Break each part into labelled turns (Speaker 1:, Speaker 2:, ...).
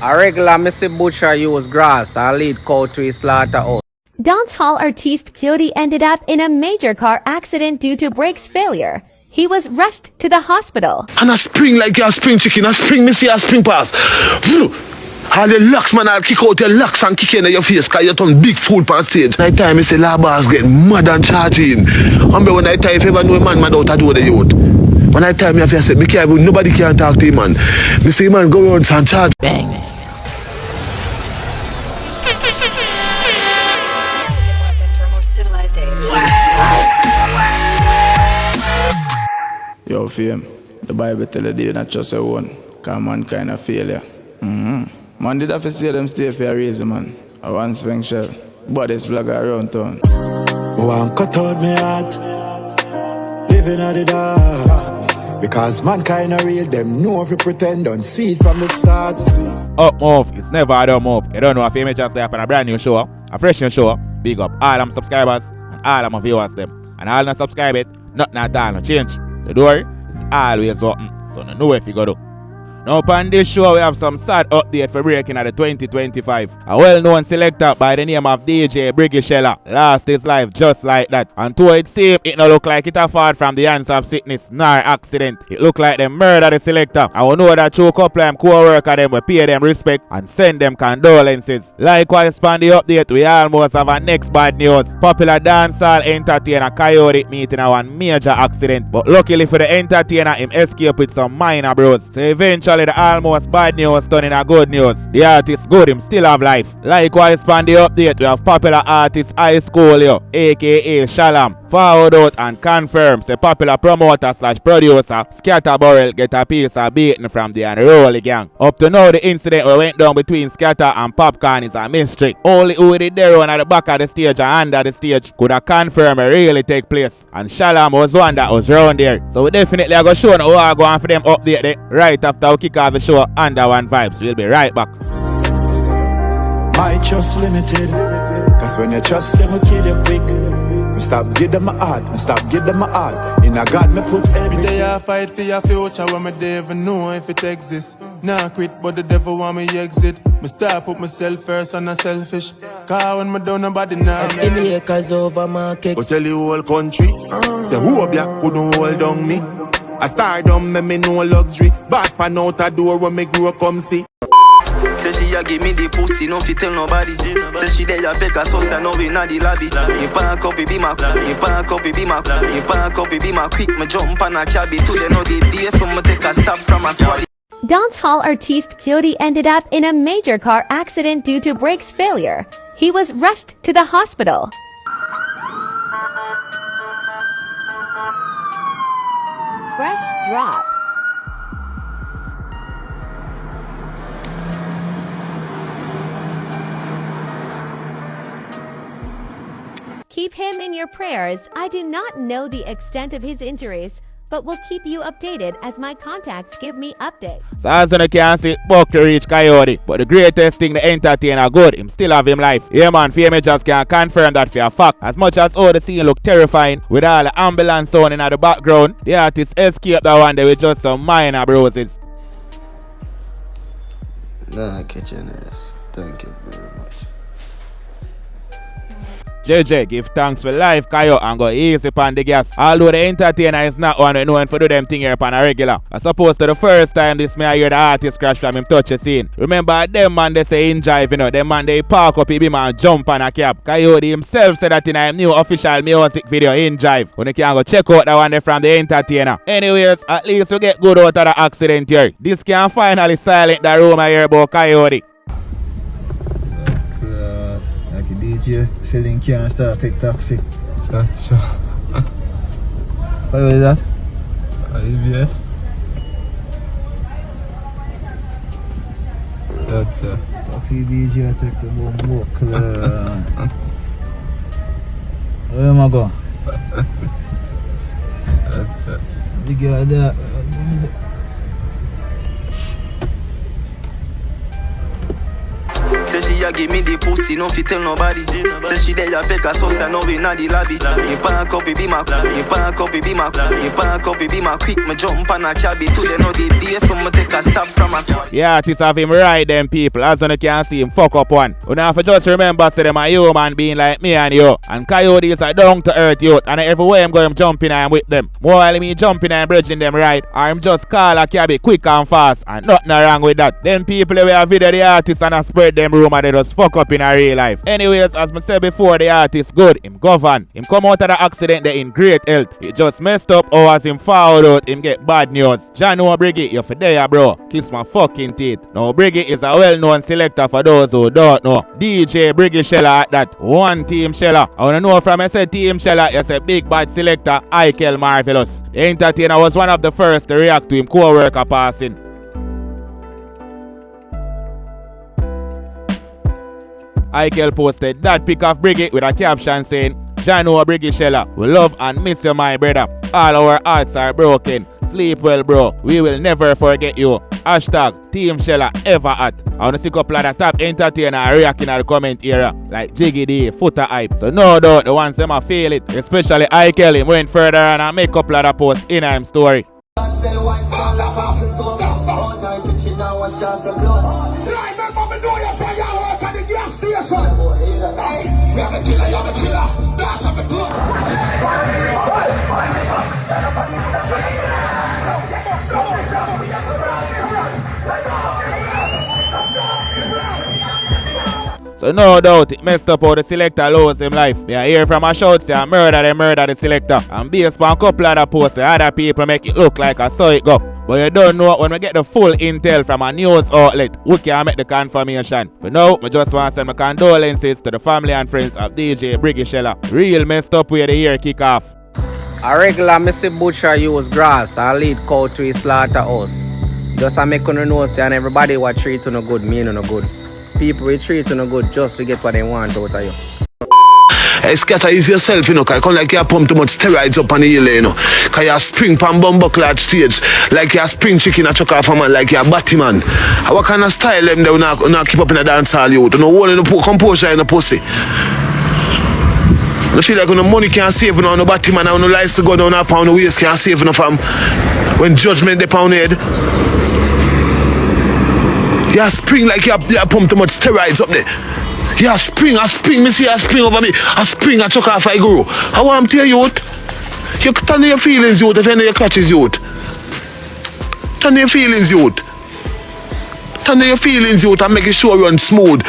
Speaker 1: A regular Missy Butcher use grass and lead cow to his slaughterhouse.
Speaker 2: Dancehall artist Kyodi ended up in a major car accident due to brakes failure. He was rushed to the hospital.
Speaker 3: And I spring like a spring chicken, I spring, me see a spring pass. All the locks, man, I'll kick out your locks and kick in your face because you turn big fool on stage. Night time, I say, la boss get mad and charging. Remember when I tell you, if ever know a man mad out, I do the youth. When I tell me, I say, me can't, nobody can talk to him, man. Me say, man, go around and charge.
Speaker 4: Bang.
Speaker 5: Yo, fame, the Bible tell you they not trust your own, because mankind a failure. Man did have to see them stay for a reason, man. I want spring shell, but this vlogger around town.
Speaker 6: One cut out me heart, living at the darkness. Because mankind are real, them know if you pretend, don't see it from the start.
Speaker 7: Up move, it's never a down move. You don't know if you just stay up on a brand new show, a fresh new show. Big up all them subscribers and all them viewers them. And all not subscribe it, nothing at all, no change. The door is always open, so no know if you go do. Now on this show we have some sad update for breaking at the 2025. A well-known selector by the name of DJ Briggy Shella lost his life just like that. And though it seemed it no look like it afford from the hands of sickness nor accident, it look like they murder the selector. I will know that through couple of co-worker them will pay them respect and send them condolences. Likewise on the update we almost have a next bad news. Popular dancehall entertainer Kyodi meeting a one major accident, but luckily for the entertainer him escape with some minor bruise. So eventually the almost bad news turned into good news. The artist good, him still have life. Likewise on the update we have popular artist High School yo, aka Shalam, forward out and confirms the popular promoter / producer Skatta BURRELL get a piece of beating from the Inruly gang. Up to now the incident that went down between Skatta and Popcaan is a mystery. Only who did their own at the back of the stage and under the stage could have confirmed it really take place. And Shalam was one that was round there. So we definitely are going to show how I go on for them update there right after we kick off the show under one vibes. We'll be right back.
Speaker 6: My trust limited, cause when you trust them, will kill you quick. Me stop give them my heart, me stop give them my heart. In a God, me put everything.
Speaker 8: Every day I fight for your future when me never know if it exists. Nah quit, but the devil want me exit. Me start put myself first and I'm selfish. Cause when me down nobody now.
Speaker 4: I still the acres over my cake.
Speaker 8: Go tell the whole country. Say who up ya couldn't hold on me. I stardom me no luxury. Back pan out a door when me grow come see.
Speaker 9: Say she a give me the pussy, no fit tell nobody. Say she there a beg a sauce, I know we not the lobby. Me pack up, be my, me pack up, be my, me pack up, be my quick. Me jump on a cabby today, know the day from me take a stop from a squad.
Speaker 2: Dancehall artist Kyodi ended up in a major car accident due to brakes failure. He was rushed to the hospital. Fresh drop. Keep him in your prayers. I do not know the extent of his injuries, but will keep you updated as my contacts give me updates.
Speaker 7: So as you can see, Buck to reach Kyodi. But the greatest thing the entertainer good, him still have him life. Yeah man, Edjahz can confirm that for a fact. As much as all the scene look terrifying, with all the ambulance sounding at the background, the artist escaped that one day with just some minor bruises.
Speaker 10: Nah, catching this. Thank you very much.
Speaker 7: JJ, give thanks for life, Kayo, and go easy upon the gas. Although the entertainer is not one known for do them thing here upon a regular. As opposed to the first time this may I hear the artist crash from him touch the scene. Remember them man they say in jive, you know, them man they park up him and jump on a cab. Kyodi himself said that in a new official music video in jive. When you can go check out that one there from the entertainer. Anyways, at least we get good out of the accident here. This can finally silence the rumor here about Kyodi.
Speaker 10: DJ selling can start take taxi.
Speaker 8: Sure.
Speaker 10: What is that?
Speaker 8: EBS. Gotcha.
Speaker 10: Taxi DJ take the bomb walk. Where am I going?
Speaker 8: Gotcha.
Speaker 10: The girl there.
Speaker 9: Say she she a give me the pussy, no fi tell nobody. Say she there a beg a sauce, I know we not the lobby. Me pack up, be my, me pack up, be my, me pack up, be my quick. Me jump on a cabby to the know the day from me take a stop from a spot.
Speaker 7: Yeah, artists have him ride them people, as you can see him fuck up one. You have to just remember, say them a human being like me and you. And Kyodi is a down to earth youth, and everywhere I'm going, I'm jumping and with them. More while me jumping and bridging them right, or I'm just call a cabby quick and fast, and nothing wrong with that. Them people we have video the artists and I spread them rumor, they just fuck up in a real life. Anyways, as I said before, the artist good, him govern. Him come out of the accident they in great health. He just messed up, or as him fouled out, him get bad news. Jano Briggy, you for there, bro. Kiss my fucking teeth. Now Briggy is a well-known selector for those who don't know. DJ Briggy Shella at that. One team Shella. I wanna know from I said team Shella, you say big bad selector, Ikel Marvelous. The entertainer was one of the first to react to him co-worker passing. Ikel posted that pic of Briggy with a caption saying, Jano Briggy Shella, we love and miss you, my brother. All our hearts are broken. Sleep well, bro. We will never forget you. Hashtag Team Shella ever at. I want to see a couple of the top entertainer reacting at the comment area like Jiggy D, Footer Hype. So no doubt the ones them a feel it. Especially Ikel him went further and make a couple of the posts in him story. So no doubt it messed up how the selector lost him life. I hear from a shout say murder the selector. And based on a couple of the posts, other people make it look like I saw it go. But you don't know when we get the full intel from a news outlet, we can make the confirmation. For now, I just want to send my condolences to the family and friends of DJ Briggy Shella. Real messed up where the year kick off.
Speaker 1: A regular Missy Butcher use grass and lead cow to his slaughterhouse. Just to make you know, say, and everybody will treat you no good, me no good. People will treat you no good just to get what they want out of you.
Speaker 3: Hey, Skatta, is yourself, you know, cause come like you pump too much steroids up on the hill, you know. Cause you spring pan bumbuckle at stage, like you spring chicken a chuck off a man, like you a batty man. What kind of style them they will not keep up in a dancehall youth? You know, one in the composure in the pussy. I feel like when the money can't save you, no batty man, and no lights to go down a pound the waist can't save you from when judgment they pound head. You spring like you pump too much steroids up there. Yeah, spring, me see a spring over me. A spring, I chuck off I grow. I want to tell you, youth. You turn your feelings, youth, if any of your catches, youth. Turn your feelings, youth. Turn your feelings, youth, and make it sure run smooth.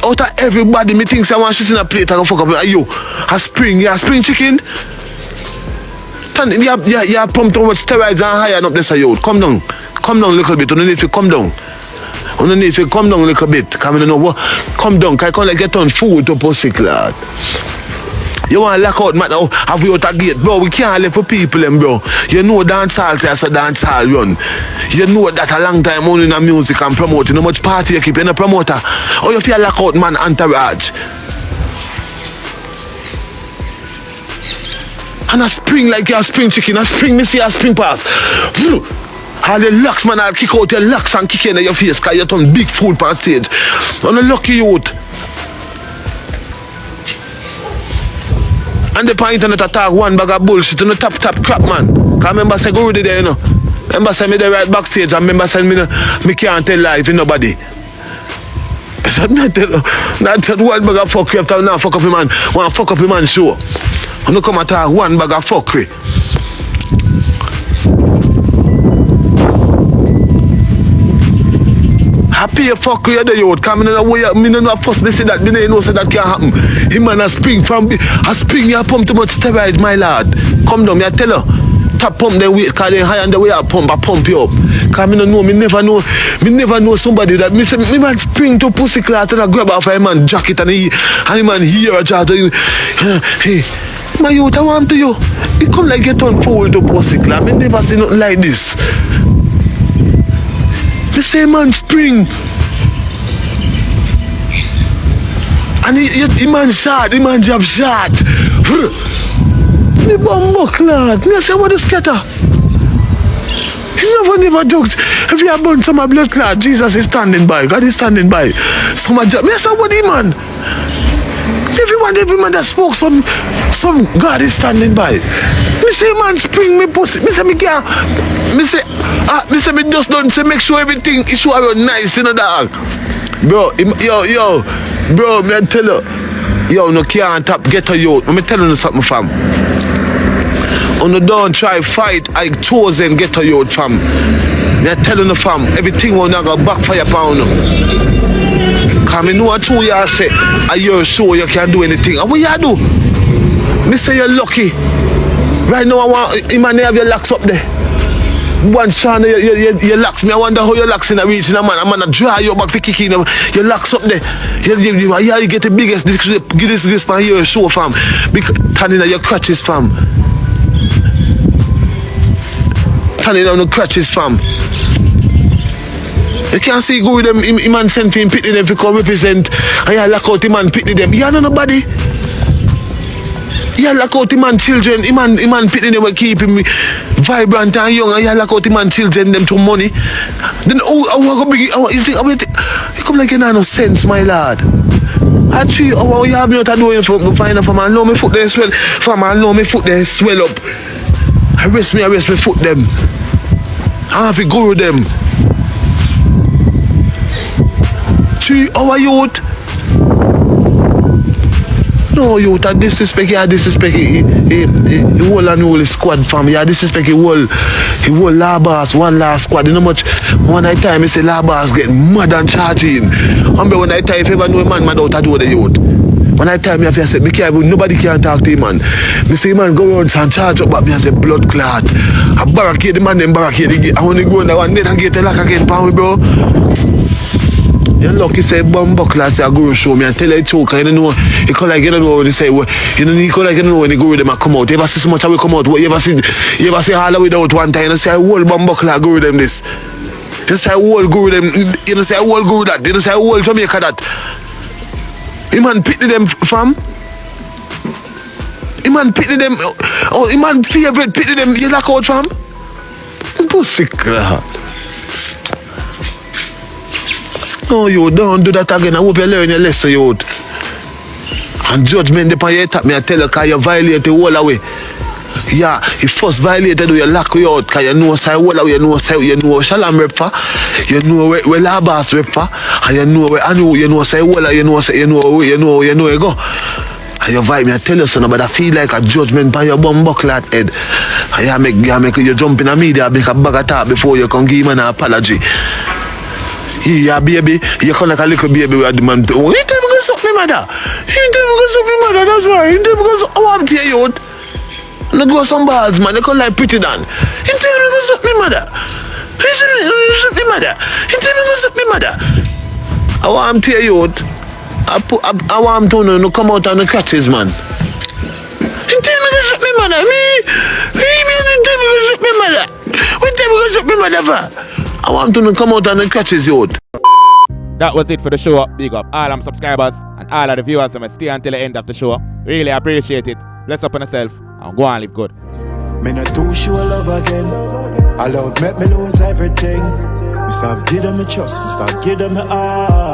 Speaker 3: Out of everybody, me thinks I want shit in a plate and fuck up with you. A spring, yeah, spring chicken. Turn, yeah, pump too much steroids and higher up this, youth. Come down a little bit, you don't need to come down. Underneath you come down a little bit. Come in, know come down. Cause I can't like get on food to pussy clad. You want to lock out, man? Now have we out a gate, bro? We can't live for people, bro. You know dancehall, that's a dancehall run. You know that a long time only in the music and promoting. How much party you keep in a promoter? Or you feel lock out, man, entourage. And a spring like a spring chicken, a spring, me see a spring pass. All the locks, man, I'll kick out your locks and kick in your face because you're on big fool on stage. On the lucky youth. And the internet attack one bag of bullshit on the top crap, man. Because remember say go with it there, you know. Remember say me the right backstage and remember say me can't tell lies to nobody. I said, not tell one bag of fuckery after now fuck up your man. Want fuck up your man show. I'm not come attack one bag of fuckery. Happy fuck you the youth, coming in the way, me no know first me see that, me no know say that can't happen. Him man a spring you pump too much steroids, my lad. Come down, me I tell you. Top pump the weight, cause they high on the way I pump you up. Cause me no know, me never know somebody that me say, me man spring to pussy cloth and I grab off a man jacket and he man here a jacket. Hey, my youth, I want to you. You come like get on fold to pussy cloth. Me never see nothing like this. The same man spring. And he man shot, he man jab shot. Me bumbo clad. Me say what the Skatta? You never jokes. If you have burnt some of blood clot, Jesus is standing by. God is standing by. Some of me say what man. Every man that spoke some God is standing by. Me say man spring me pussy. Me say me can't. Me say me just don't say make sure everything is sure nice, you know dog. Bro, yo, bro, me tell you, yo, no can't tap get a youth. Me tell you something, fam. On the don't try fight, I chosen get a youth, fam. Me tell you, fam, everything will not go backfire pound. Cause me know a 2 years say, a year show you can do anything. And what you do? Me say you're lucky. Right now I want him and have your locks up there. One Sean, your locks. Me I wonder how your locks in a reach in a man. I'm gonna dry you back for kicking your locks up there. You get the biggest this for your show, fam. Turning on your crutches, fam. Turning on the crutches, fam. You can't see go with them, him man sent him pity them to come represent and you lock out him man pity them. You know nobody. You lock out him man children, him man pity them will keep him vibrant and young and you lock out him man children them to money. Then you think you come like you know no sense, my lad. Actually, you have me out of doing for find out for man, know me foot there swell. For man, know me foot there swell up. I rest me foot them. I have to go with them. 3 hour youth. No youth, I disrespect the whole and whole squad fam. Yeah, disrespect the whole labas, one last squad. You know much one night time I say labas get mad and charging. Remember when I time if ever know a man mad out I do the youth. When I time me I say nobody can talk to him man. Me say man go around and charge up but me I say blood clot. I barricade the man them barricade. I want to go in that one net and get a lock again pan bro. You're lucky say bumbo class I go show me and tell you choke. You don't know you call like you don't know when they say you call like you don't know when they go with them and come out. You ever see so much how we come out? You ever see Hala without one time you say I whole bumbo class go with them this. You say I whole go with them, you don't say I whole go with that, you don't say I whole Jamaica that. You man pity them fam. You man pity them you man favorite pity them you lock out fam. Pussy clad. No, you don't do that again. I hope you learn your lesson, you. And judgment upon you tap me, I tell you, because you violate the whole away. Yeah, you first violated you lock you out, because you know say whole away, you know Shalam rep for, you know where Labas rep for, and you know where Anu, you know say whole you know you go. And you vibe me, I tell you son, but I feel like a judgment by your bum buckle at head. And you make you jump in the media, make a bag of talk before you can give him an apology. Yeah, baby, you come like a little baby with the man. You tell me go suck me mother. You tell me go suck me mother, that's why. You tell me go suck I want to hear you. No go some balls, man. They call like pretty Dan. You tell me go suck me mother. You tell me go suck me mother. You tell me go suck me mother. I want to hear you. I want to no come out on the crutches, man. You tell me go suck me mother. Me tell me go suck me mother. What tell me go suck me mother for? I want to come out and catches you.
Speaker 7: That was it for the show. Big up all our subscribers and all of the viewers who may stay until the end of the show. Really appreciate it. Bless up on yourself and go and live good.
Speaker 6: Me not too sure love again. I love make me lose everything. Me stop giving me trust, me stop giving me all.